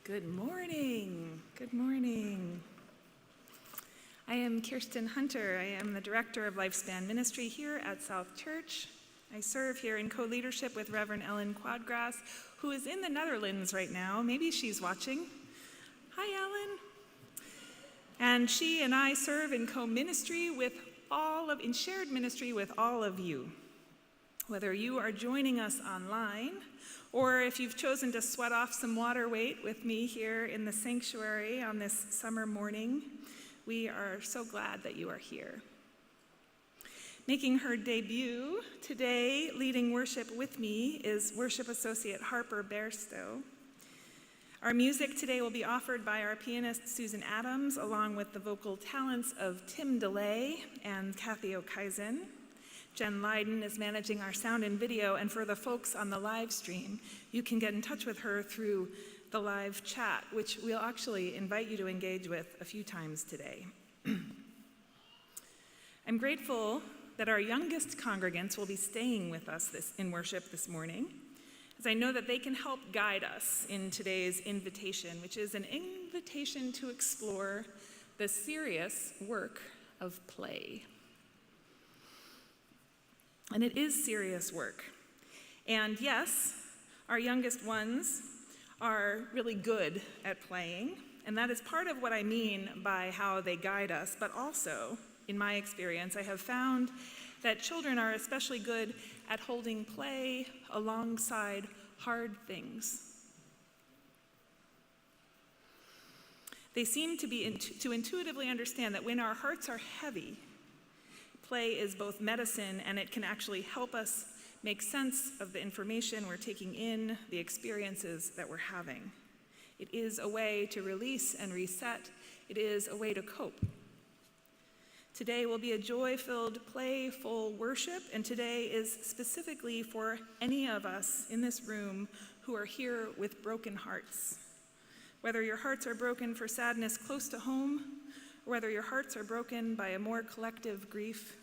Good morning. Good morning. I am Kirsten Hunter. I am the Director of Lifespan Ministry here at South Church. I serve here in co-leadership with Reverend Ellen Quadgrass, who is in the Netherlands right now. Maybe she's watching. Hi, Ellen. And she and I serve in co-ministry with in shared ministry with all of you. Whether you are joining us online, or if you've chosen to sweat off some water weight with me here in the sanctuary on this summer morning, we are so glad that you are here. Making her debut today, leading worship with me, is worship associate Harper Bairstow. Our music today will be offered by our pianist Susan Adams, along with the vocal talents of Tim Dullea and Cathy Okhuysen. Jen Leiden is managing our sound and video, and for the folks on the live stream, you can get in touch with her through the live chat, which we'll actually invite you to engage with a few times today. I'm grateful that our youngest congregants will be staying with us in worship this morning, as I know that they can help guide us in today's invitation, which is an invitation to explore the serious work of play. And it is serious work. And yes, our youngest ones are really good at playing, and that is part of what I mean by how they guide us, but also, in my experience, I have found that children are especially good at holding play alongside hard things. They seem to intuitively understand that when our hearts are heavy, play is both medicine, and it can actually help us make sense of the information we're taking in, the experiences that we're having. It is a way to release and reset. It is a way to cope. Today will be a joy-filled, playful worship, and today is specifically for any of us in this room who are here with broken hearts. Whether your hearts are broken for sadness close to home, or whether your hearts are broken by a more collective grief,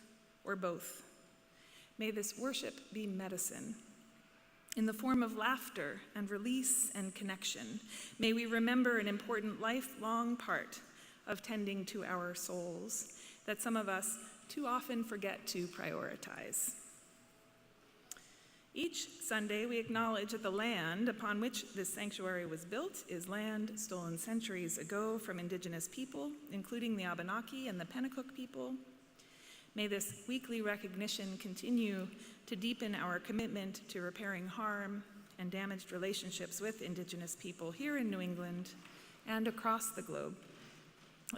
or both. May this worship be medicine in the form of laughter and release and connection. May we remember an important lifelong part of tending to our souls that some of us too often forget to prioritize. Each Sunday, we acknowledge that the land upon which this sanctuary was built is land stolen centuries ago from indigenous people, including the Abenaki and the Pennacook people. May this weekly recognition continue to deepen our commitment to repairing harm and damaged relationships with indigenous people here in New England and across the globe,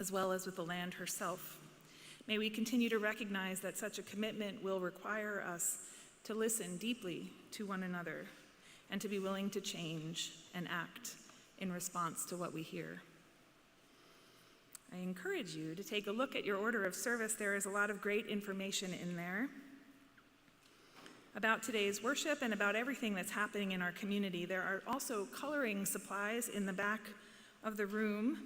as well as with the land herself. May we continue to recognize that such a commitment will require us to listen deeply to one another and to be willing to change and act in response to what we hear. I encourage you to take a look at your order of service. There is a lot of great information in there about today's worship and about everything that's happening in our community. There are also coloring supplies in the back of the room,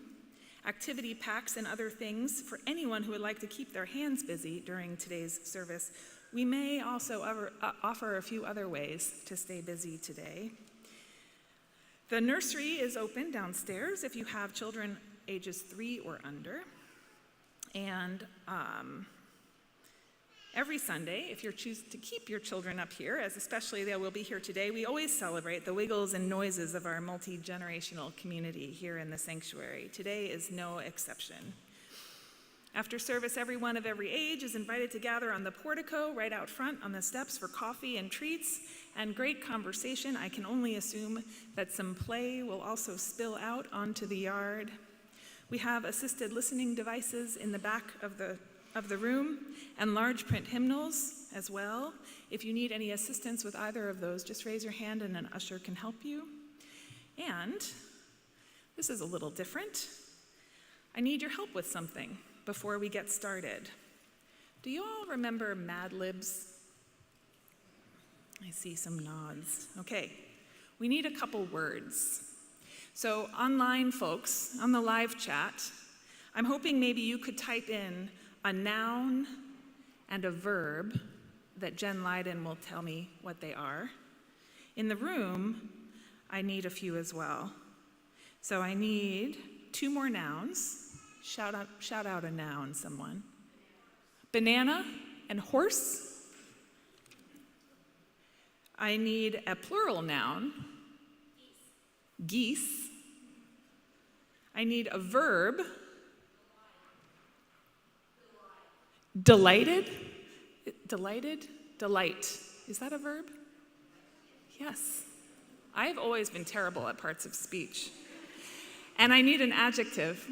activity packs and other things for anyone who would like to keep their hands busy during today's service. We may also offer a few other ways to stay busy today. The nursery is open downstairs if you have children ages 3 or under. And every Sunday, if you choose to keep your children up here, as especially they will be here today, we always celebrate the wiggles and noises of our multi-generational community here in the sanctuary. Today is no exception. After service, everyone of every age is invited to gather on the portico right out front on the steps for coffee and treats and great conversation. I can only assume that some play will also spill out onto the yard. We have assisted listening devices in the back of the room and large print hymnals as well. If you need any assistance with either of those, just raise your hand and an usher can help you. And this is a little different. I need your help with something before we get started. Do you all remember Mad Libs? I see some nods. Okay, we need a couple words. So online folks, on the live chat, I'm hoping maybe you could type in a noun and a verb that Jen Leiden will tell me what they are. In the room, I need a few as well. So I need 2 more nouns. Shout out a noun, someone. Banana and horse. I need a plural noun. Geese. I need a verb. Delighted. Delighted? Delight. Is that a verb? Yes. I've always been terrible at parts of speech. And I need an adjective.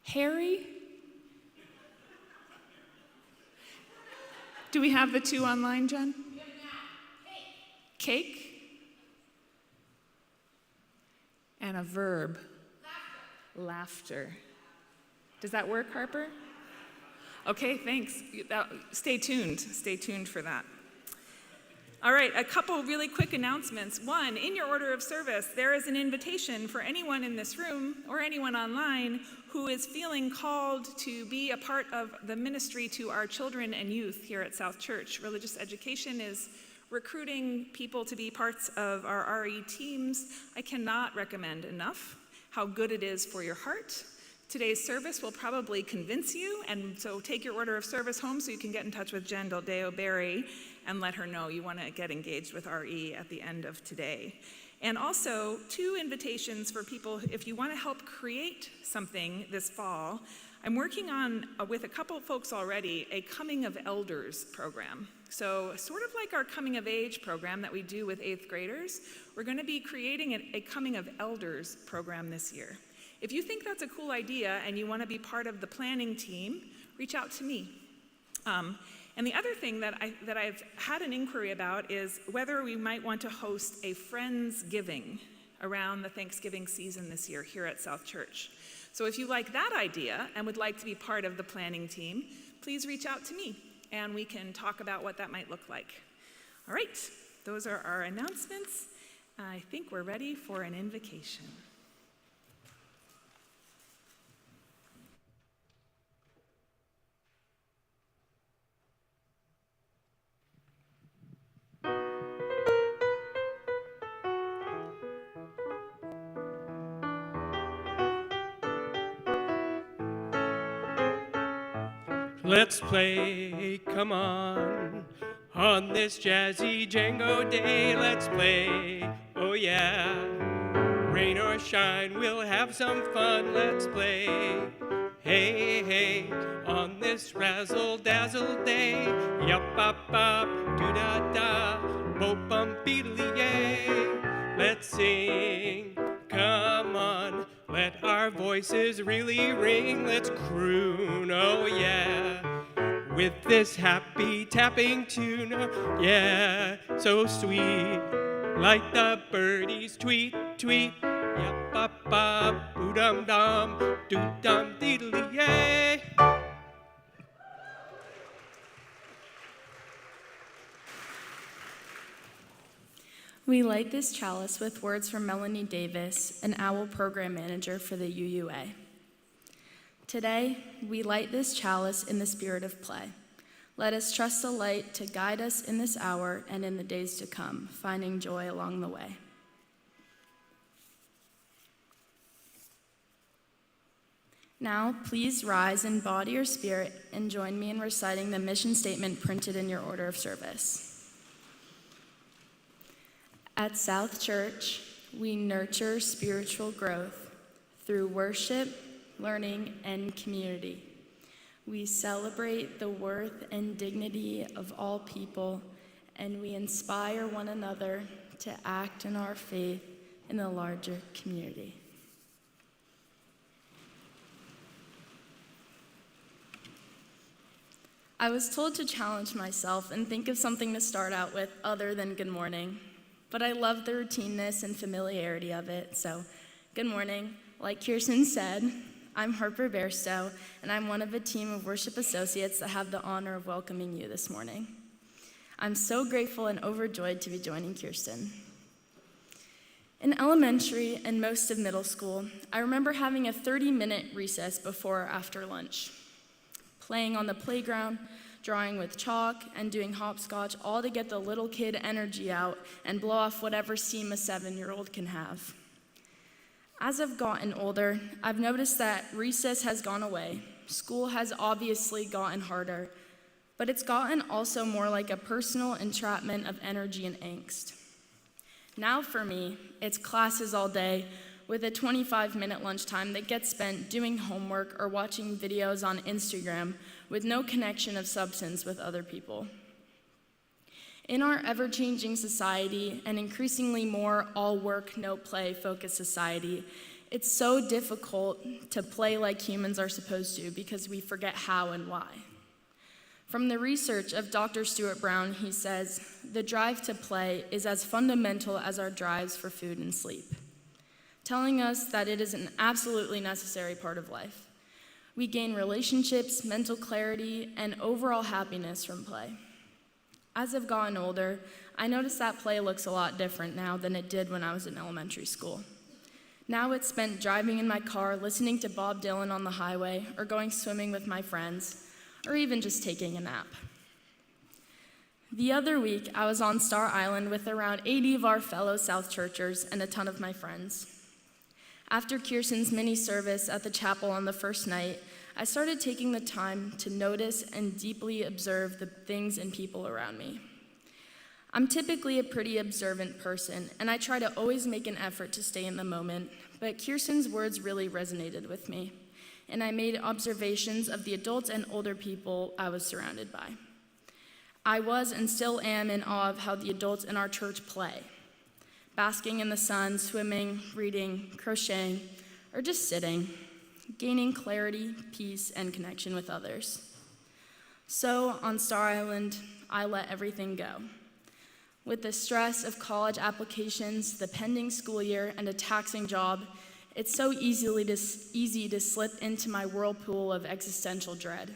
Hairy? Do we have the 2 online, Jen? Cake? And a verb. Laughter. Does that work, Harper? Okay, thanks. Stay tuned. Stay tuned for that. All right, a couple really quick announcements. 1, in your order of service, there is an invitation for anyone in this room or anyone online who is feeling called to be a part of the ministry to our children and youth here at South Church. Religious Education is recruiting people to be parts of our RE teams. I cannot recommend enough how good it is for your heart. Today's service will probably convince you, and so take your order of service home so you can get in touch with Jen Deo-Barry and let her know you want to get engaged with RE at the end of today. And also, 2 invitations for people if you want to help create something this fall. I'm working on, with a couple of folks already, a Coming of Elders program. So sort of like our Coming of Age program that we do with 8th graders, we're going to be creating a Coming of Elders program this year. If you think that's a cool idea and you want to be part of the planning team, reach out to me. And the other thing that I've had an inquiry about is whether we might want to host a Friendsgiving around the Thanksgiving season this year here at South Church. So if you like that idea and would like to be part of the planning team, please reach out to me and we can talk about what that might look like. All right, those are our announcements. I think we're ready for an invocation. Let's play, come on this jazzy Django day, let's play, oh yeah. Rain or shine, we'll have some fun, let's play. Hey, hey, on this razzle-dazzle day, yup-up-up, doo-da-da, bo-bum-beedly-yay. Let's sing, come on, let our voices really ring, let's croon, oh yeah. With this happy tapping tune, oh yeah, so sweet, like the birdies tweet, tweet, yup-up-up, boo-dum-dum, doo-dum-deedly-yay. We light this chalice with words from Melanie Davis, an OWL program manager for the UUA. Today, we light this chalice in the spirit of play. Let us trust the light to guide us in this hour and in the days to come, finding joy along the way. Now, please rise in body or spirit and join me in reciting the mission statement printed in your order of service. At South Church, we nurture spiritual growth through worship, learning, and community. We celebrate the worth and dignity of all people, and we inspire one another to act in our faith in the larger community. I was told to challenge myself and think of something to start out with other than good morning. But I love the routineness and familiarity of it, so good morning. Like Kirsten said, I'm Harper Bairstow, and I'm one of a team of worship associates that have the honor of welcoming you this morning. I'm so grateful and overjoyed to be joining Kirsten. In elementary and most of middle school, I remember having a 30-minute recess before or after lunch, playing on the playground, drawing with chalk, and doing hopscotch, all to get the little kid energy out and blow off whatever steam a 7-year-old can have. As I've gotten older, I've noticed that recess has gone away. School has obviously gotten harder, but it's gotten also more like a personal entrapment of energy and angst. Now for me, it's classes all day with a 25-minute lunchtime that gets spent doing homework or watching videos on Instagram with no connection of substance with other people. In our ever-changing society and increasingly more all-work, no-play focused society, it's so difficult to play like humans are supposed to because we forget how and why. From the research of Dr. Stuart Brown, he says, the drive to play is as fundamental as our drives for food and sleep, telling us that it is an absolutely necessary part of life. We gain relationships, mental clarity, and overall happiness from play. As I've gotten older, I notice that play looks a lot different now than it did when I was in elementary school. Now it's spent driving in my car, listening to Bob Dylan on the highway, or going swimming with my friends, or even just taking a nap. The other week, I was on Star Island with around 80 of our fellow South Churchers and a ton of my friends. After Kirsten's mini service at the chapel on the first night, I started taking the time to notice and deeply observe the things and people around me. I'm typically a pretty observant person, and I try to always make an effort to stay in the moment, but Kirsten's words really resonated with me, and I made observations of the adults and older people I was surrounded by. I was and still am in awe of how the adults in our church play, basking in the sun, swimming, reading, crocheting, or just sitting, gaining clarity, peace, and connection with others. So on Star Island, I let everything go. With the stress of college applications, the pending school year, and a taxing job, it's so easy to slip into my whirlpool of existential dread.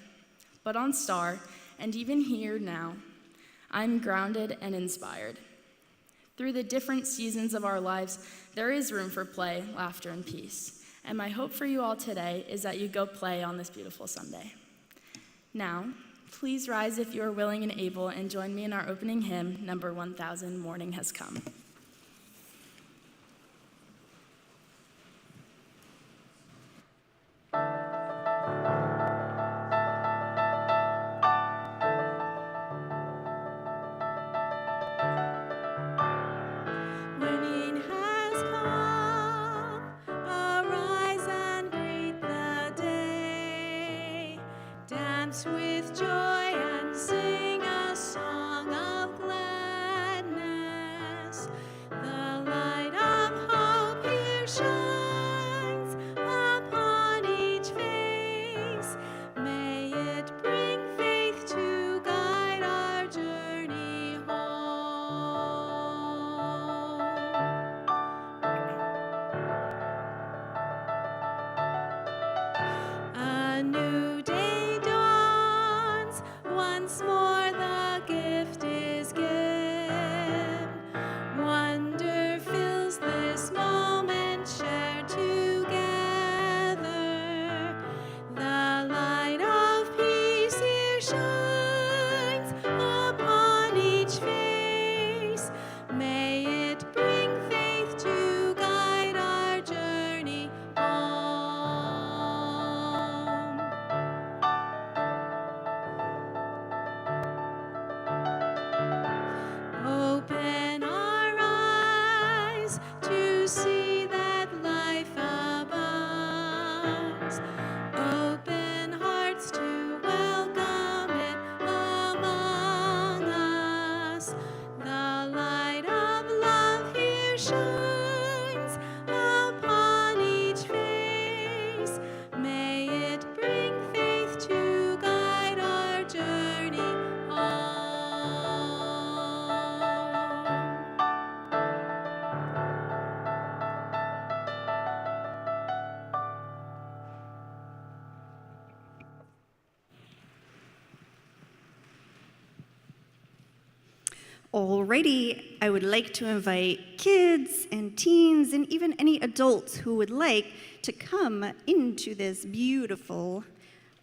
But on Star, and even here now, I'm grounded and inspired. Through the different seasons of our lives, there is room for play, laughter, and peace. And my hope for you all today is that you go play on this beautiful Sunday. Now, please rise if you are willing and able and join me in our opening hymn, number 1000, Morning Has Come. With joy and sing a song of gladness. The light of hope here shines upon each face. May it bring faith to guide our journey home. A new day once more the gift is given. Wonder fills this moment shared together. The light of peace here shines upon each face. May it bring faith to guide our journey home. Open our eyes to see that life abounds. Open hearts to welcome it among us. The light of love here shines upon each face. May it bring faith to guide our journey home. Alrighty, I would like to invite kids and teens and even any adults who would like to come into this beautiful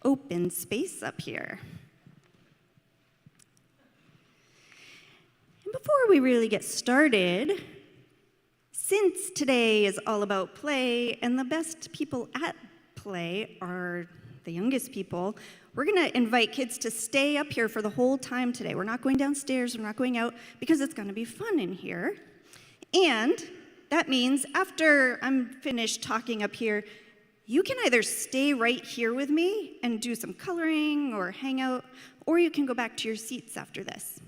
open space up here. And before we really get started, since today is all about play, and the best people at play are the youngest people, we're going to invite kids to stay up here for the whole time today. We're not going downstairs, we're not going out, because it's going to be fun in here. And that means after I'm finished talking up here, you can either stay right here with me and do some coloring or hang out, or you can go back to your seats after this.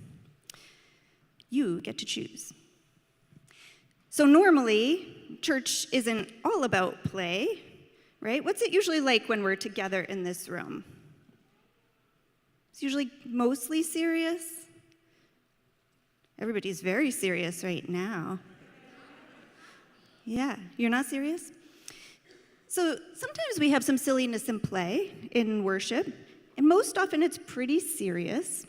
You get to choose. So normally, church isn't all about play, right? What's it usually like when we're together in this room? It's usually mostly serious. Everybody's very serious right now. Yeah, you're not serious? So sometimes we have some silliness in play in worship, and most often it's pretty serious.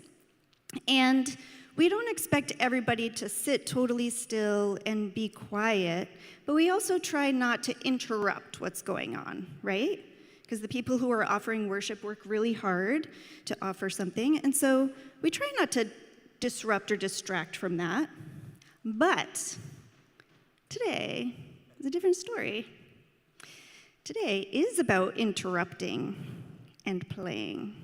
And we don't expect everybody to sit totally still and be quiet, but we also try not to interrupt what's going on, right? Because the people who are offering worship work really hard to offer something, and so we try not to disrupt or distract from that. But today is a different story. Today is about interrupting and playing,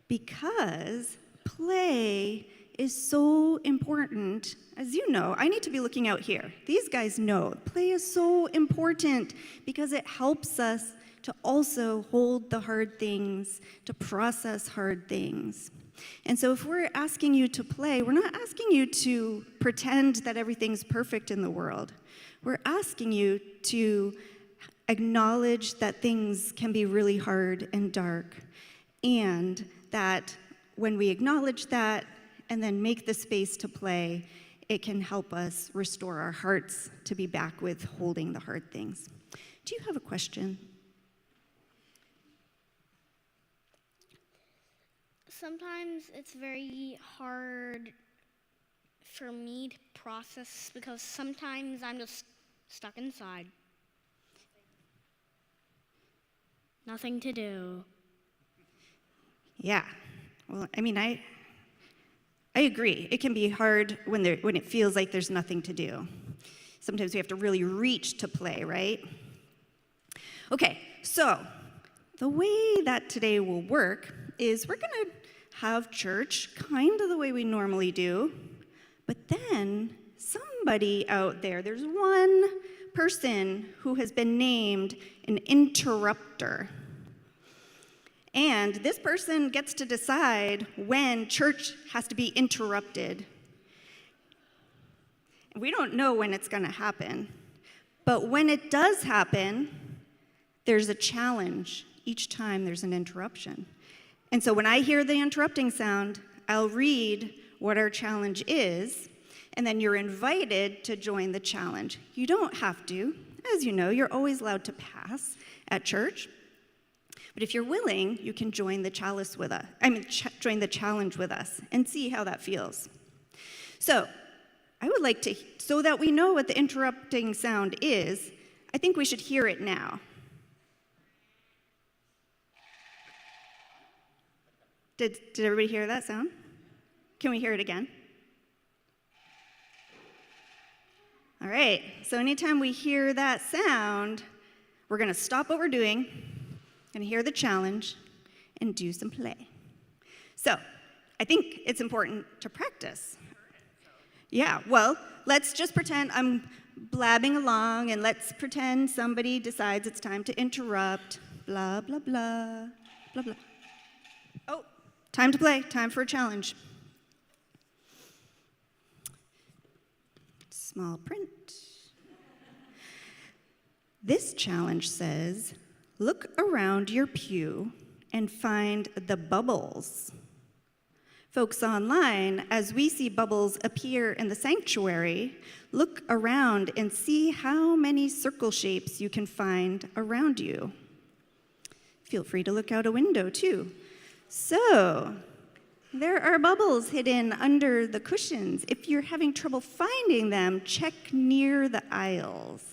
because play is so important. As you know, I need to be looking out here. These guys know play is so important because it helps us to also hold the hard things, to process hard things. And so if we're asking you to play, we're not asking you to pretend that everything's perfect in the world. We're asking you to acknowledge that things can be really hard and dark, and that when we acknowledge that and then make the space to play, it can help us restore our hearts to be back with holding the hard things. Do you have a question? Sometimes it's very hard for me to process because sometimes I'm just stuck inside. Nothing to do. Yeah. Well, I mean, I agree. It can be hard when it feels like there's nothing to do. Sometimes we have to really reach to play, right? Okay, so the way that today will work is we're going to have church kind of the way we normally do, but then somebody out there, there's one person who has been named an interrupter. And this person gets to decide when church has to be interrupted. We don't know when it's going to happen, but when it does happen, there's a challenge each time there's an interruption. And so when I hear the interrupting sound, I'll read what our challenge is, and then you're invited to join the challenge. You don't have to. As you know, you're always allowed to pass at church. But if you're willing, you can join the chalice with us. Join the challenge with us and see how that feels. So, I would like to, so that we know what the interrupting sound is, I think we should hear it now. Did everybody hear that sound? Can we hear it again? All right, so anytime we hear that sound, we're going to stop what we're doing, going to hear the challenge, and do some play. So, I think it's important to practice. Yeah, well, let's just pretend I'm blabbing along, and let's pretend somebody decides it's time to interrupt. Blah, blah, blah, blah, blah. Oh, time to play, time for a challenge. Small print. This challenge says, look around your pew and find the bubbles. Folks online, as we see bubbles appear in the sanctuary, look around and see how many circle shapes you can find around you. Feel free to look out a window too. So, there are bubbles hidden under the cushions. If you're having trouble finding them, check near the aisles.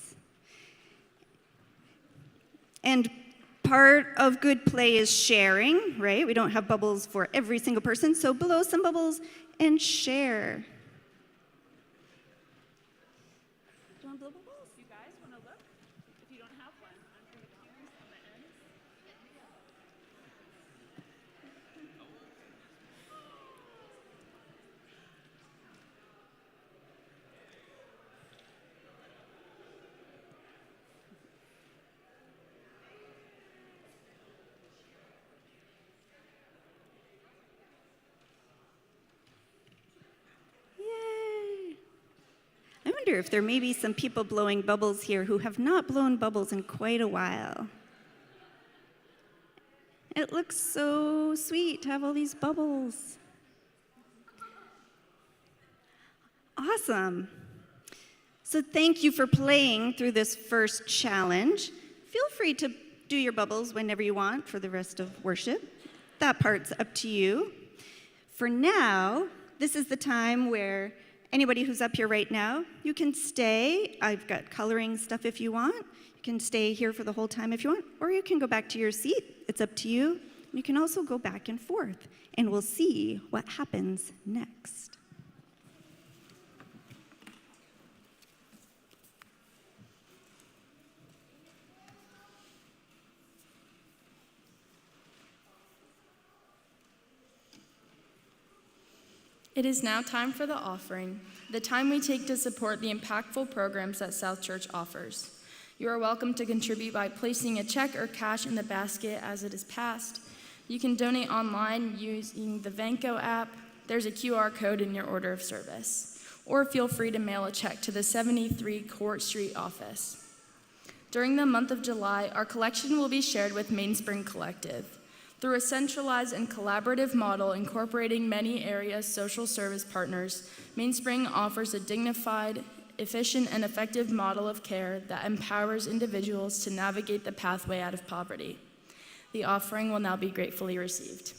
And part of good play is sharing, right? We don't have bubbles for every single person, so blow some bubbles and share. Do you want to wonder if there may be some people blowing bubbles here who have not blown bubbles in quite a while. It looks so sweet to have all these bubbles. Awesome. So thank you for playing through this first challenge. Feel free to do your bubbles whenever you want for the rest of worship. That part's up to you. For now, this is the time where anybody who's up here right now, you can stay. I've got coloring stuff if you want. You can stay here for the whole time if you want, or you can go back to your seat. It's up to you. You can also go back and forth, and we'll see what happens next. It is now time for the offering, the time we take to support the impactful programs that South Church offers. You are welcome to contribute by placing a check or cash in the basket as it is passed. You can donate online using the Venco app. There's a QR code in your order of service. Or feel free to mail a check to the 73 Court Street office. During the month of July, our collection will be shared with Mainspring Collective. Through a centralized and collaborative model incorporating many area social service partners, Mainspring offers a dignified, efficient, and effective model of care that empowers individuals to navigate the pathway out of poverty. The offering will now be gratefully received.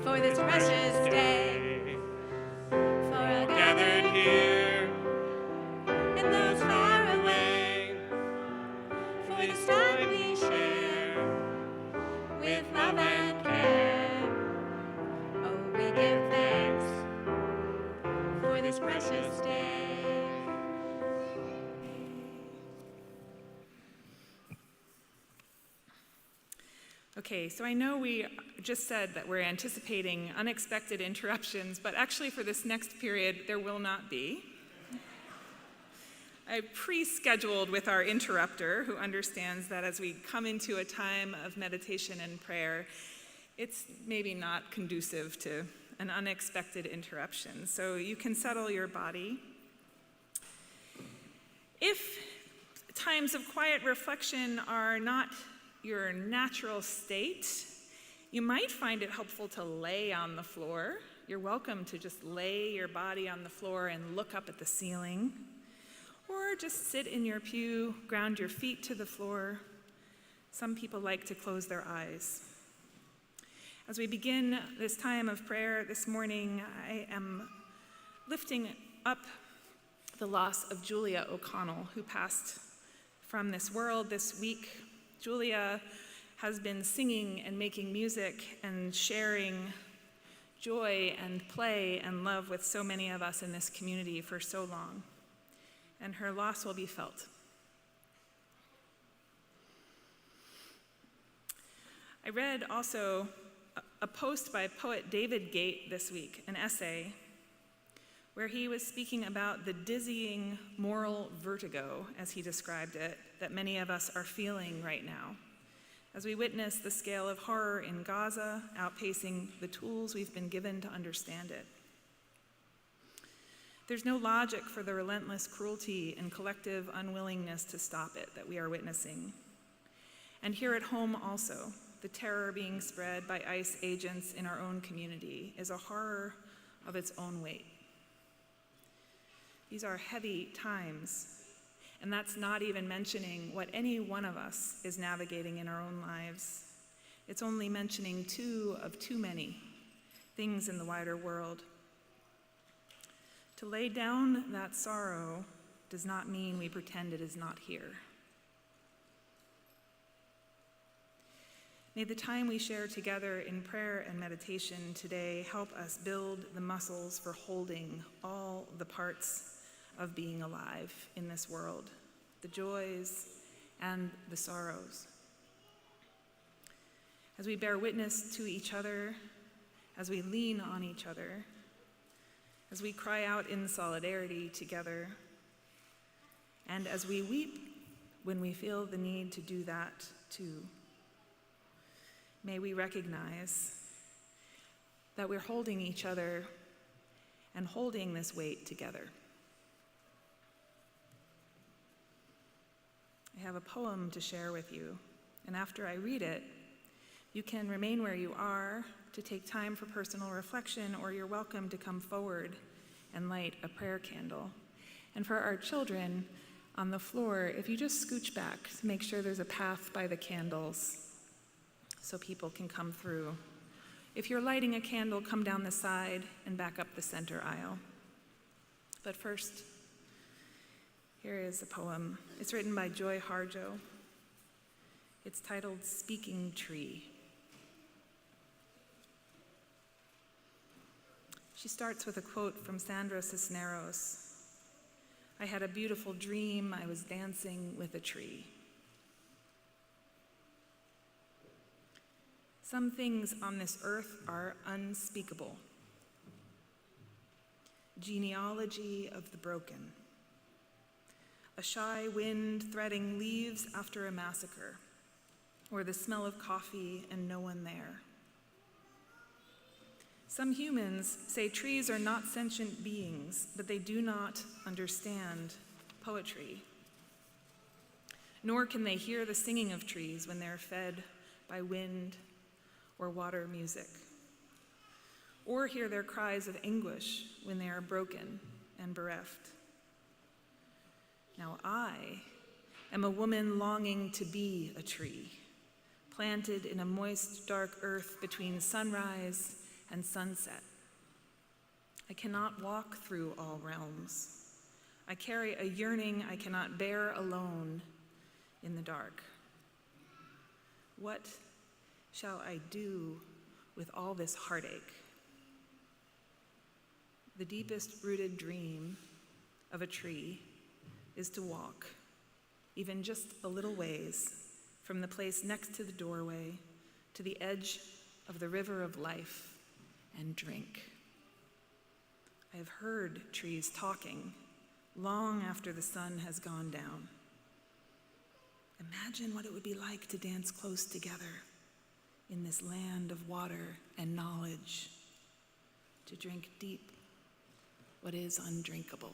For this precious day, for our gathered here, and those far away, for this time we share, with love and care. Oh, we give thanks for this precious day. Okay, so I know we just said that we're anticipating unexpected interruptions, but actually for this next period, there will not be. I pre-scheduled with our interrupter, who understands that as we come into a time of meditation and prayer, it's maybe not conducive to an unexpected interruption. So you can settle your body. If times of quiet reflection are not your natural state, you might find it helpful to lay on the floor. You're welcome to just lay your body on the floor and look up at the ceiling. Or just sit in your pew, ground your feet to the floor. Some people like to close their eyes. As we begin this time of prayer this morning, I am lifting up the loss of Dullea O'Connell, who passed from this world this week. Dullea has been singing and making music and sharing joy and play and love with so many of us in this community for so long, and her loss will be felt. I read also a post by poet David Gate this week, an essay, where he was speaking about the dizzying moral vertigo, as he described it, that many of us are feeling right now, as we witness the scale of horror in Gaza outpacing the tools we've been given to understand it. There's no logic for the relentless cruelty and collective unwillingness to stop it that we are witnessing. And here at home also, the terror being spread by ICE agents in our own community is a horror of its own weight. These are heavy times, and that's not even mentioning what any one of us is navigating in our own lives. It's only mentioning two of too many things in the wider world. To lay down that sorrow does not mean we pretend it is not here. May the time we share together in prayer and meditation today help us build the muscles for holding all the parts of being alive in this world, the joys and the sorrows. As we bear witness to each other, as we lean on each other, as we cry out in solidarity together, and as we weep when we feel the need to do that too. May we recognize that we're holding each other and holding this weight together. I have a poem to share with you, and after I read it, you can remain where you are to take time for personal reflection, or you're welcome to come forward and light a prayer candle. And for our children on the floor, if you just scooch back to make sure there's a path by the candles so people can come through. If you're lighting a candle, come down the side and back up the center aisle. But first, here is a poem. It's written by Joy Harjo. It's titled Speaking Tree. She starts with a quote from Sandra Cisneros. I had a beautiful dream. I was dancing with a tree. Some things on this earth are unspeakable. Genealogy of the broken. A shy wind threading leaves after a massacre, or the smell of coffee and no one there. Some humans say trees are not sentient beings, but they do not understand poetry. Nor can they hear the singing of trees when they're fed by wind or water music, or hear their cries of anguish when they are broken and bereft. Now I am a woman longing to be a tree, planted in a moist, dark earth between sunrise and sunset. I cannot walk through all realms. I carry a yearning I cannot bear alone in the dark. What shall I do with all this heartache? The deepest rooted dream of a tree is to walk, even just a little ways, from the place next to the doorway to the edge of the river of life and drink. I have heard trees talking long after the sun has gone down. Imagine what it would be like to dance close together in this land of water and knowledge, to drink deep what is undrinkable.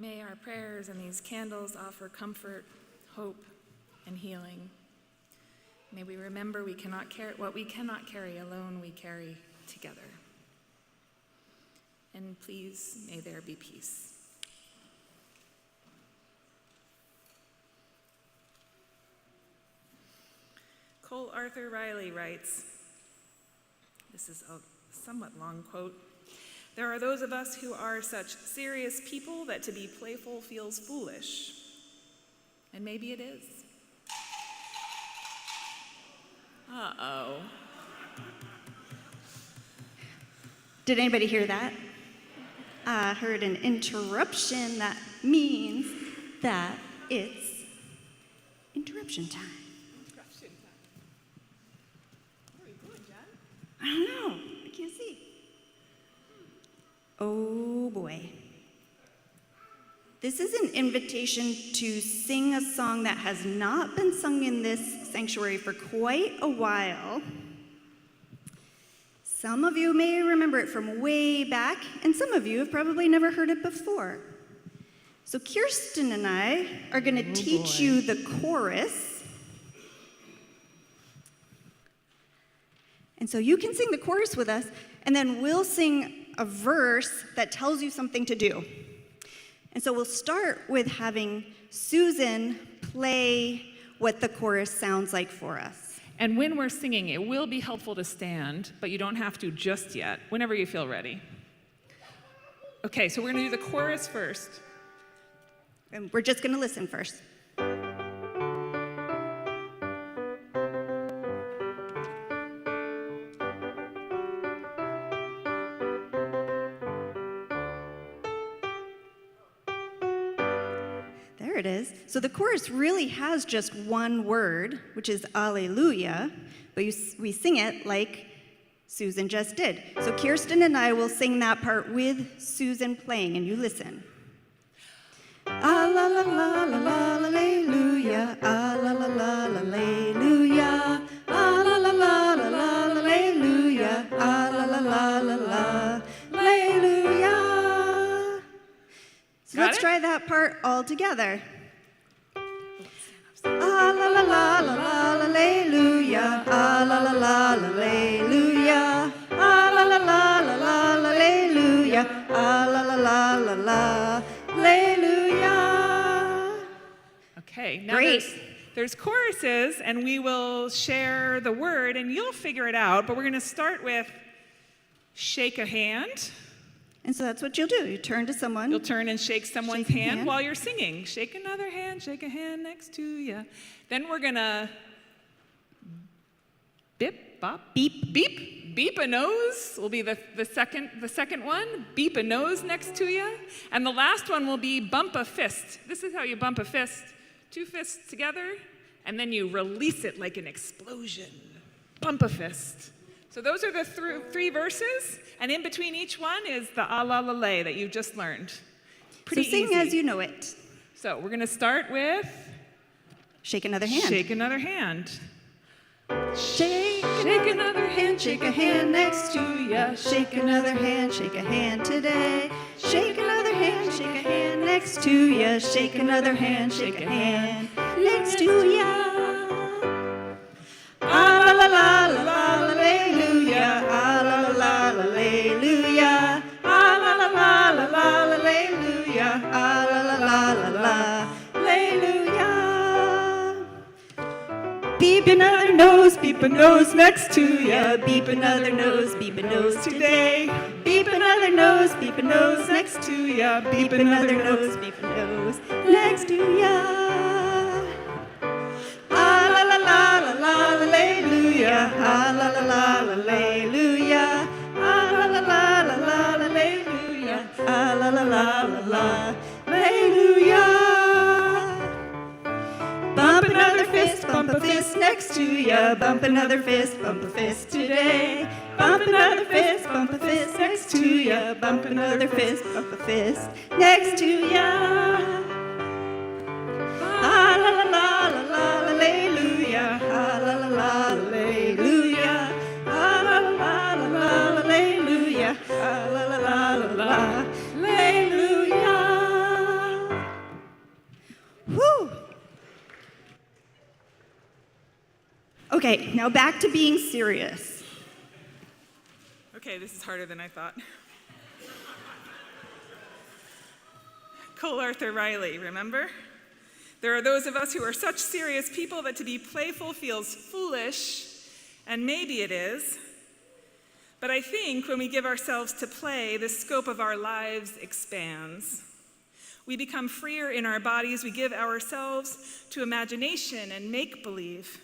May our prayers and these candles offer comfort, hope, and healing. May we remember we cannot carry what we cannot carry alone, we carry together. And please, may there be peace. Cole Arthur Riley writes, this is a somewhat long quote, "There are those of us who are such serious people that to be playful feels foolish." And maybe it is. Uh-oh. Did anybody hear that? I heard an interruption. That means that it's interruption time. Interruption time. What are you doing, John? I don't know. I can't see. Oh boy. This is an invitation to sing a song that has not been sung in this sanctuary for quite a while. Some of you may remember it from way back, and some of you have probably never heard it before. So Kirsten and I are going to teach you the chorus. And so you can sing the chorus with us, and then we'll sing a verse that tells you something to do. And so we'll start with having Susan play what the chorus sounds like for us. And when we're singing, it will be helpful to stand, but you don't have to just yet, whenever you feel ready. Okay, so we're going to do the chorus first. And we're just going to listen first. There it is. So the chorus really has just one word, which is Alleluia, but we sing it like Susan just did. So Kirsten and I will sing that part with Susan playing, and you listen. Alleluia, alleluia, alleluia, alleluia. So let's try that part all together. Alleluia, alleluia, alleluia, alleluia. Okay, now Great. there's choruses, and we will share the word, and you'll figure it out, but we're going to start with shake a hand. And so that's what you'll do. You turn to someone. You'll turn and shake someone's Shake a hand hand. while you're singing. Shake another hand, shake a hand next to you. Then we're going to bip, bop, beep, beep. Beep a nose will be the second one. Beep a nose next to you. And the last one will be bump a fist. This is how you bump a fist. Two fists together, and then you release it like an explosion. Bump a fist. So those are the three verses, and in between each one is the a-la-la-lay that you just learned. Pretty so sing easy. as you know it. So we're going to start with Shake another hand. shake another hand. Shake another hand, shake a hand next to ya. Shake another hand, shake a hand today. Shake another hand, shake a hand next to ya. Shake another hand, shake a hand next to ya. Alleluia, alleluia, alleluia, alleluia. Beep another nose, beep a nose next to ya. Beep another nose, beep a nose today. Beep another nose, beep a nose next to ya. Beep another nose, beep a nose next to ya. Alleluia, alleluia, alleluia, alleluia. Bump another fist, bump a fist next to ya. Bump another fist, bump a fist today. Bump another fist, bump a fist next to ya. Bump another fist, bump a fist next to ya. Alleluia, alleluia, alleluia, alleluia. Okay, now back to being serious. Okay, this is harder than I thought. Cole Arthur Riley, remember? There are those of us who are such serious people that to be playful feels foolish, and maybe it is. But I think when we give ourselves to play, the scope of our lives expands. We become freer in our bodies. We give ourselves to imagination and make-believe.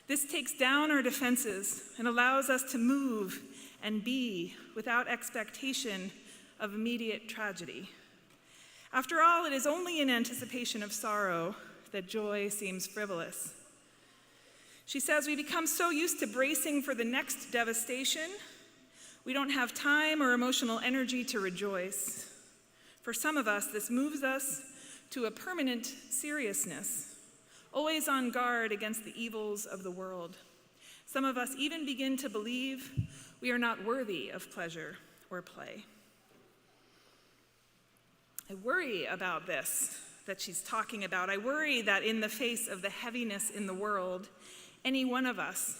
This takes down our defenses and allows us to move and be without expectation of immediate tragedy. After all, it is only in anticipation of sorrow that joy seems frivolous. She says we become so used to bracing for the next devastation, we don't have time or emotional energy to rejoice. For some of us, this moves us to a permanent seriousness, always on guard against the evils of the world. Some of us even begin to believe we are not worthy of pleasure or play. I worry about this that she's talking about. I worry that in the face of the heaviness in the world, any one of us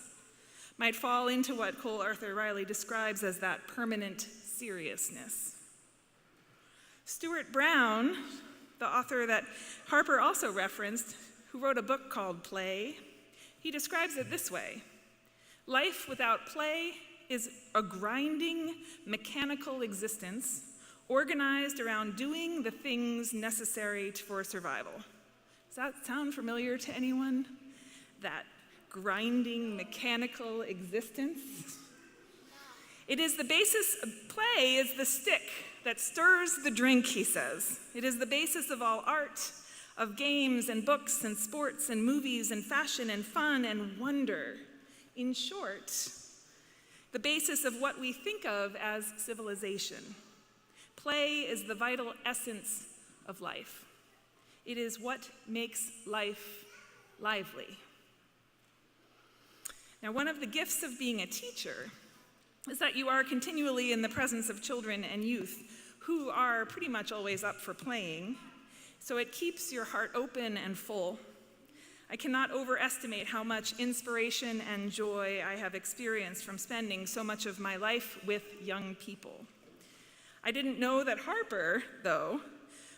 might fall into what Cole Arthur Riley describes as that permanent seriousness. Stuart Brown, the author that Harper also referenced, who wrote a book called Play, he describes it this way: life without play is a grinding, mechanical existence organized around doing the things necessary for survival. Does that sound familiar to anyone? That grinding, mechanical existence? It is the basis of play, is the stick that stirs the drink, he says. It is the basis of all art, of games and books and sports and movies and fashion and fun and wonder. In short, the basis of what we think of as civilization. Play is the vital essence of life. It is what makes life lively. Now, one of the gifts of being a teacher is that you are continually in the presence of children and youth who are pretty much always up for playing, so it keeps your heart open and full. I cannot overestimate how much inspiration and joy I have experienced from spending so much of my life with young people. I didn't know that Harper, though,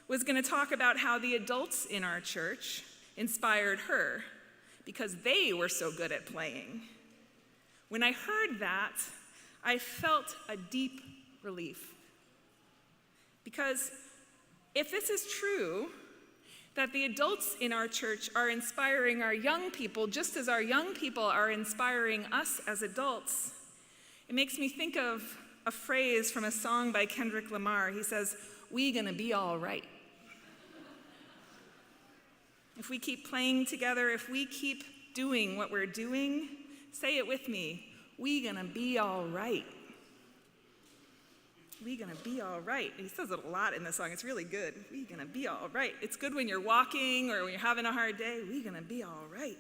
was going to talk about how the adults in our church inspired her because they were so good at playing. When I heard that, I felt a deep relief. Because if this is true, that the adults in our church are inspiring our young people just as our young people are inspiring us as adults, it makes me think of a phrase from a song by Kendrick Lamar. He says, "We gonna be all right." If we keep playing together, if we keep doing what we're doing, say it with me, we gonna be all right. We gonna be all right. He says it a lot in the song. It's really good. We gonna be all right. It's good when you're walking or when you're having a hard day. We gonna be all right.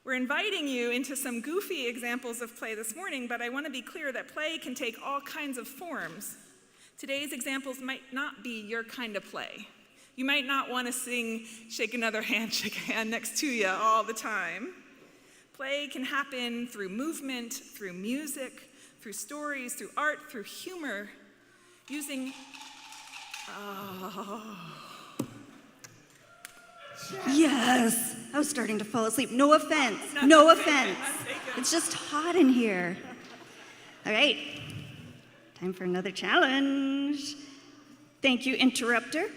We're inviting you into some goofy examples of play this morning, but I want to be clear that play can take all kinds of forms. Today's examples might not be your kind of play. You might not want to sing shake another hand, shake a hand next to you all the time. Play can happen through movement, through music, through stories, through art, through humor, using... Yes, I was starting to fall asleep. No offense, no offense. It's just hot in here. All right, time for another challenge. Thank you, interrupter.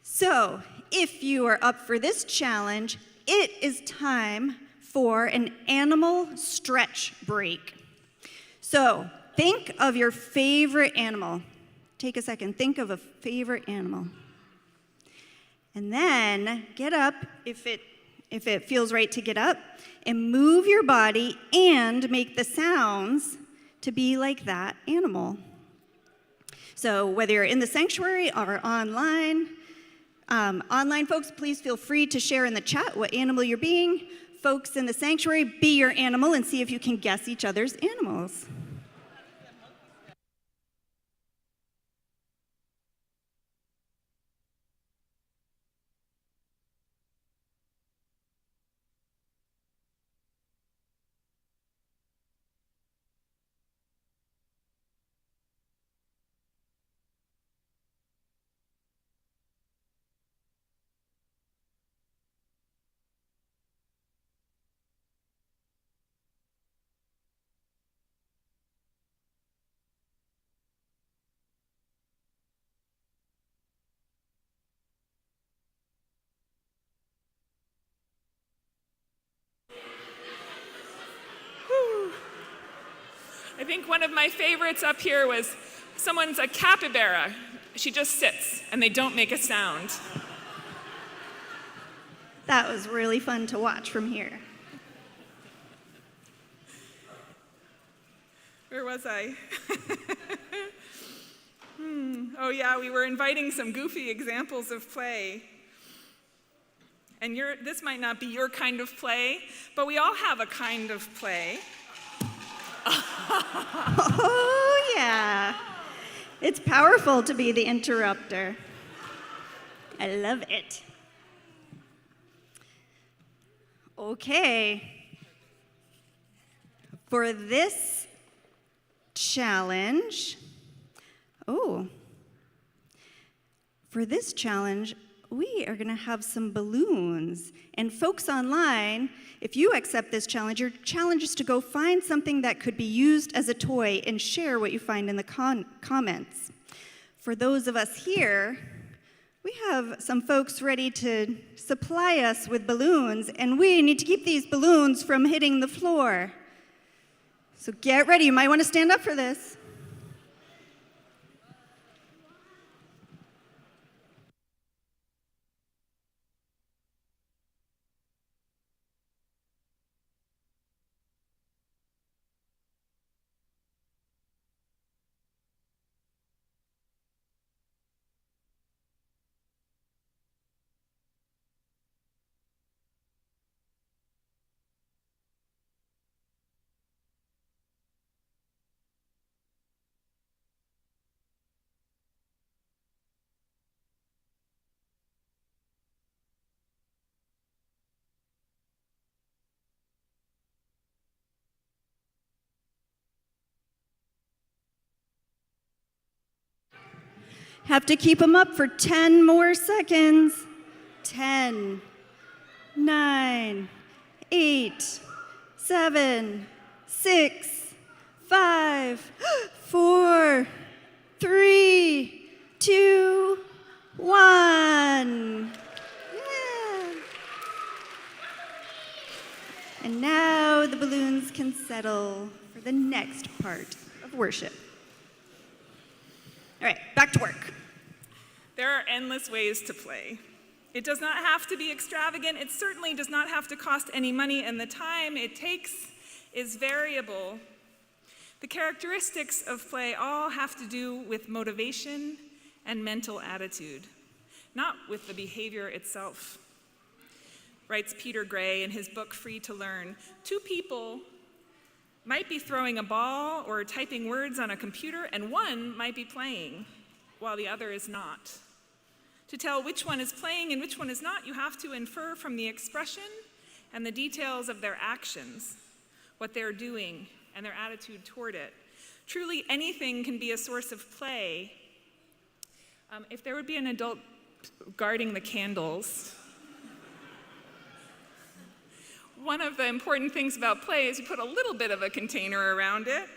So, if you are up for this challenge, it is time for an animal stretch break. So, think of your favorite animal. Take a second, think of a favorite animal. And then get up, if it feels right to get up, and move your body and make the sounds to be like that animal. So whether you're in the sanctuary or online folks, please feel free to share in the chat what animal you're being. Folks in the sanctuary, be your animal and see if you can guess each other's animals. think one of my favorites up here was someone's a capybara. She just sits and they don't make a sound. That was really fun to watch from here. Where was I? Oh yeah, we were inviting some goofy examples of play. And this might not be your kind of play, but we all have a kind of play. Oh yeah. It's powerful to be the interrupter. I love it. Okay. For this challenge, we are going to have some balloons. And folks online, if you accept this challenge, your challenge is to go find something that could be used as a toy and share what you find in the comments. For those of us here, we have some folks ready to supply us with balloons, and we need to keep these balloons from hitting the floor. So get ready. You might want to stand up for this. Have to keep them up for 10 more seconds. 10, 9, 8, 7, 6, 5, 4, 3, 2, 1. Yeah. And now the balloons can settle for the next part of worship. All right, back to work. There are endless ways to play. It does not have to be extravagant. It certainly does not have to cost any money, and the time it takes is variable. The characteristics of play all have to do with motivation and mental attitude, not with the behavior itself. Writes Peter Gray in his book, Free to Learn, 2 people might be throwing a ball or typing words on a computer, and one might be playing while the other is not. To tell which one is playing and which one is not, you have to infer from the expression and the details of their actions, what they're doing, and their attitude toward it. Truly, anything can be a source of play. If there would be an adult guarding the candles, one of the important things about play is you put a little bit of a container around it.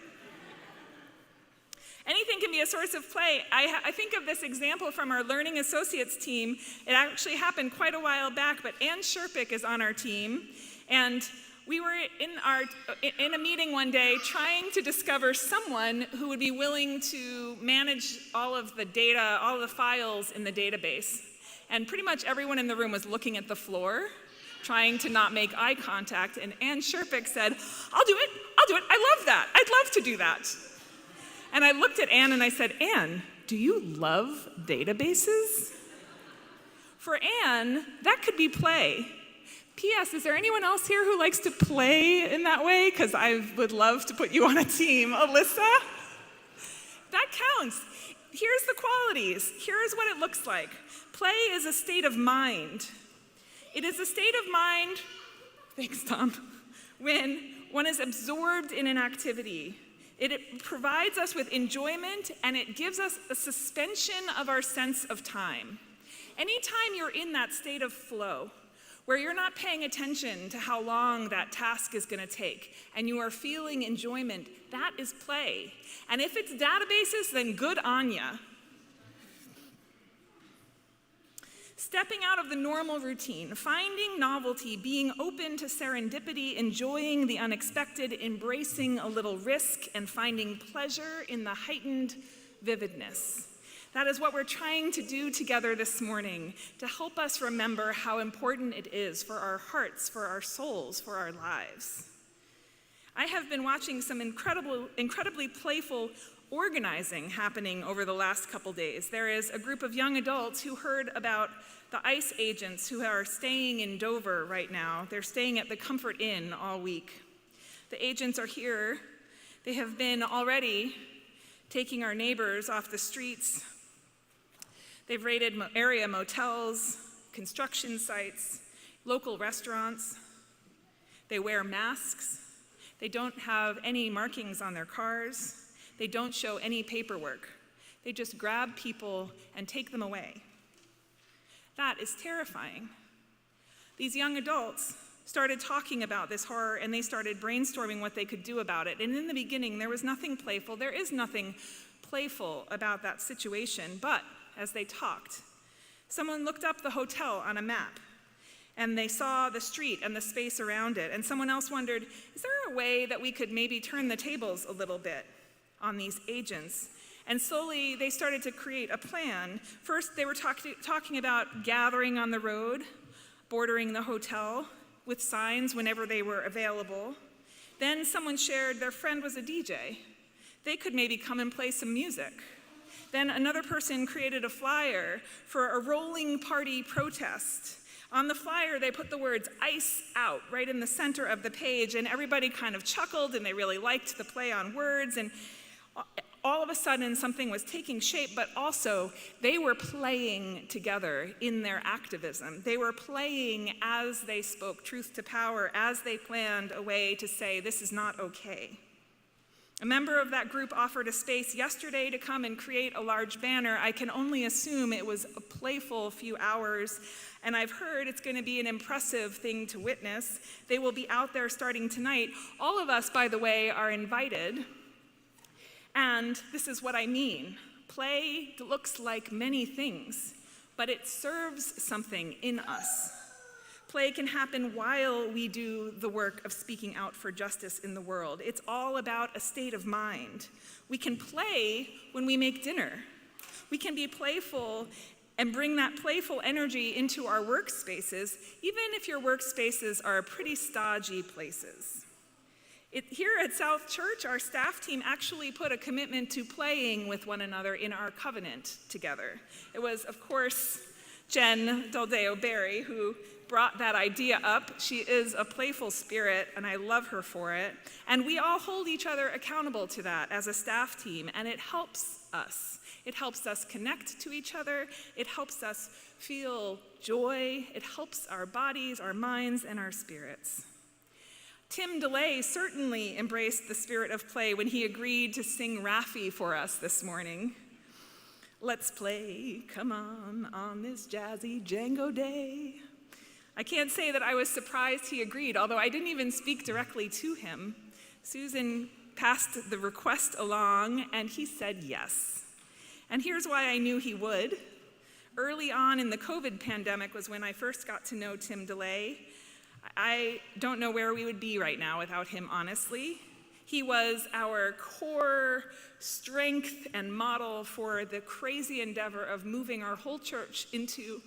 Anything can be a source of play. I think of this example from our Learning Associates team. It actually happened quite a while back, but Ann Sherpick is on our team. And we were in a meeting one day trying to discover someone who would be willing to manage all of the data, all of the files in the database. And pretty much everyone in the room was looking at the floor, trying to not make eye contact. And Ann Sherpick said, I'll do it, I love that, I'd love to do that. And I looked at Ann and I said, Ann, do you love databases? For Ann, that could be play. P.S., is there anyone else here who likes to play in that way? Because I would love to put you on a team. Alyssa? That counts. Here's the qualities. Here's what it looks like. Play is a state of mind. It is a state of mind, thanks, Tom, when one is absorbed in an activity. It provides us with enjoyment, and it gives us a suspension of our sense of time. Anytime you're in that state of flow, where you're not paying attention to how long that task is going to take, and you are feeling enjoyment, that is play. And if it's databases, then good on ya. Stepping out of the normal routine, finding novelty, being open to serendipity, enjoying the unexpected, embracing a little risk, and finding pleasure in the heightened vividness. That is what we're trying to do together this morning, to help us remember how important it is for our hearts, for our souls, for our lives. I have been watching some incredibly playful organizing happening over the last couple days. There is a group of young adults who heard about the ICE agents who are staying in Dover right now. They're staying at the Comfort Inn all week. The agents are here. They have been already taking our neighbors off the streets. They've raided area motels, construction sites, local restaurants. They wear masks. They don't have any markings on their cars. They don't show any paperwork. They just grab people and take them away. That is terrifying. These young adults started talking about this horror, and they started brainstorming what they could do about it. And in the beginning, there was nothing playful. There is nothing playful about that situation. But as they talked, someone looked up the hotel on a map, and they saw the street and the space around it. And someone else wondered, is there a way that we could maybe turn the tables a little bit on these agents? And slowly they started to create a plan. First, they were talking about gathering on the road, bordering the hotel with signs whenever they were available. Then someone shared their friend was a DJ. They could maybe come and play some music. Then another person created a flyer for a rolling party protest. On the flyer, they put the words "ICE out" right in the center of the page, and everybody kind of chuckled, and they really liked the play on words, and all of a sudden something was taking shape, but also they were playing together in their activism. They were playing as they spoke truth to power, as they planned a way to say, this is not okay. A member of that group offered a space yesterday to come and create a large banner. I can only assume it was a playful few hours, and I've heard it's going to be an impressive thing to witness. They will be out there starting tonight. All of us, by the way, are invited, and this is what I mean. Play looks like many things, but it serves something in us. Play can happen while we do the work of speaking out for justice in the world. It's all about a state of mind. We can play when we make dinner. We can be playful and bring that playful energy into our workspaces, even if your workspaces are pretty stodgy places. Here at South Church, our staff team actually put a commitment to playing with one another in our covenant together. It was, of course, Jen Deo-Barry who brought that idea up. She is a playful spirit, and I love her for it. And we all hold each other accountable to that as a staff team, and it helps us. It helps us connect to each other. It helps us feel joy. It helps our bodies, our minds, and our spirits. Tim Dullea certainly embraced the spirit of play when he agreed to sing Raffi for us this morning. Let's play, come on this jazzy Django day. I can't say that I was surprised he agreed, although I didn't even speak directly to him. Susan passed the request along, and he said yes. And here's why I knew he would. Early on in the COVID pandemic was when I first got to know Tim Dullea. I don't know where we would be right now without him, honestly. He was our core strength and model for the crazy endeavor of moving our whole church into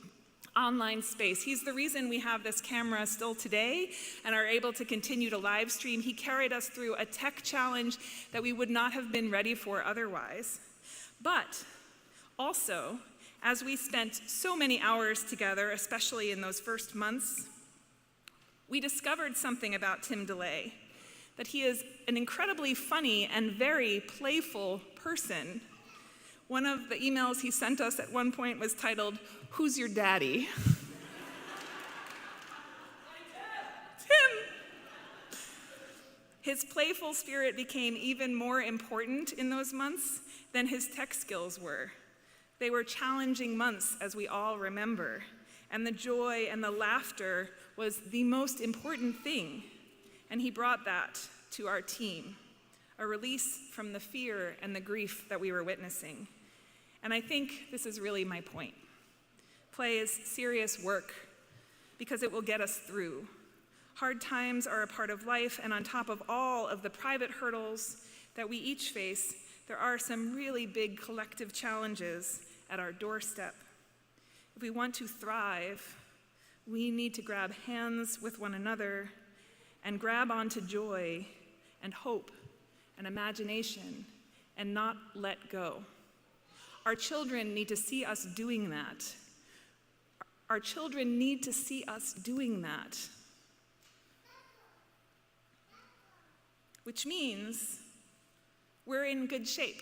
online space. He's the reason we have this camera still today and are able to continue to live stream. He carried us through a tech challenge that we would not have been ready for otherwise. But also, as we spent so many hours together, especially in those first months, we discovered something about Tim Dullea, that he is an incredibly funny and very playful person. One of the emails he sent us at one point was titled, "Who's Your Daddy?" Tim! His playful spirit became even more important in those months than his tech skills were. They were challenging months, as we all remember, and the joy and the laughter was the most important thing, and he brought that to our team, a release from the fear and the grief that we were witnessing. And I think this is really my point. Play is serious work because it will get us through. Hard times are a part of life, and on top of all of the private hurdles that we each face, there are some really big collective challenges at our doorstep. If we want to thrive, we need to grab hands with one another and grab onto joy and hope and imagination and not let go. Our children need to see us doing that. Our children need to see us doing that. Which means we're in good shape.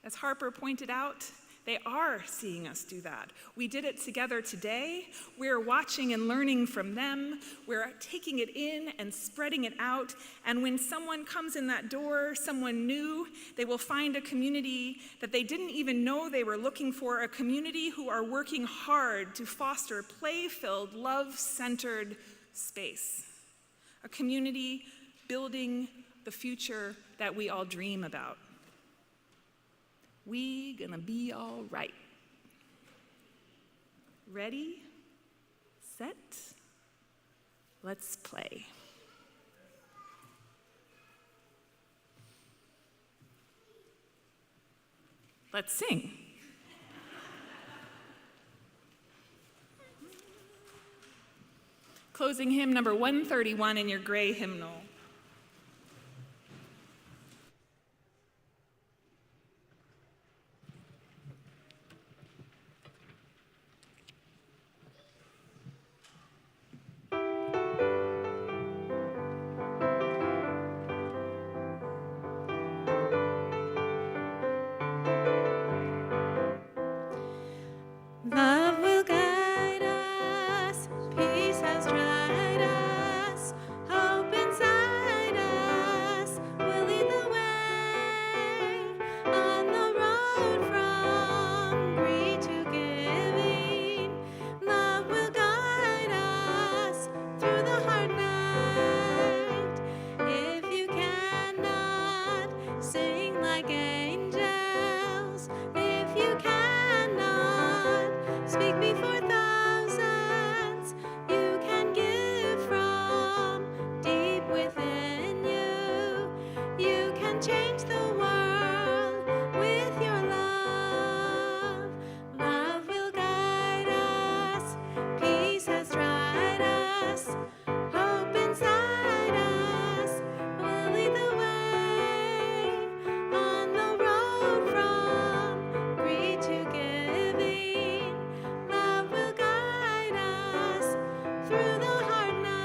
As Harper pointed out, they are seeing us do that. We did it together today. We're watching and learning from them. We're taking it in and spreading it out. And when someone comes in that door, someone new, they will find a community that they didn't even know they were looking for, a community who are working hard to foster play-filled, love-centered space. A community building the future that we all dream about. We gonna be all right. Ready, set, let's play. Let's sing. Closing hymn number 131 in your gray hymnal. Love will guide us, peace has tried us, hope inside us will lead the way on the road from greed to giving. Love will guide us through the hard night. If you cannot sing like angels, if you cannot speak before thousands, you can give from deep within you. You can change the world with your love. Love will guide us, peace has tried us, hope inside us will lead the way on the road from greed to giving. Love will guide us through the hard night.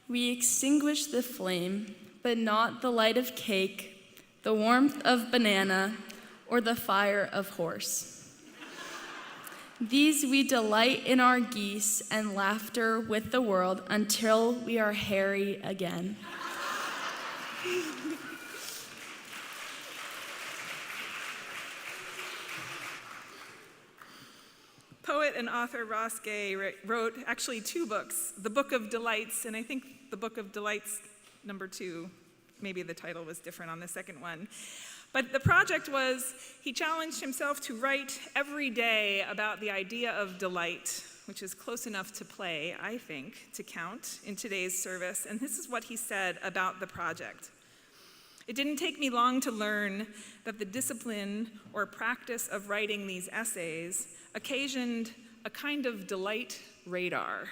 We extinguish the flame, but not the light of cake, the warmth of banana, or the fire of horse. These we delight in our geese and laughter with the world until we are hairy again. Poet and author Ross Gay wrote actually 2 books, The Book of Delights, and I think The Book of Delights number 2, maybe the title was different on the second one. But the project was, he challenged himself to write every day about the idea of delight, which is close enough to play, I think, to count in today's service. And this is what he said about the project. It didn't take me long to learn that the discipline or practice of writing these essays occasioned a kind of delight radar.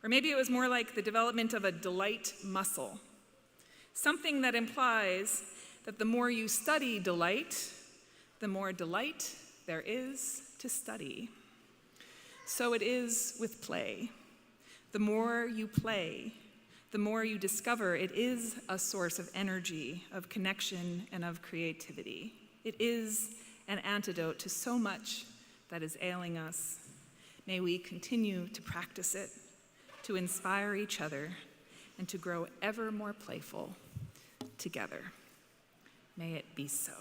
Or maybe it was more like the development of a delight muscle. Something that implies that the more you study delight, the more delight there is to study. So it is with play. The more you play, the more you discover it is a source of energy, of connection, and of creativity. It is an antidote to so much that is ailing us. May we continue to practice it, to inspire each other, and to grow ever more playful together. May it be so.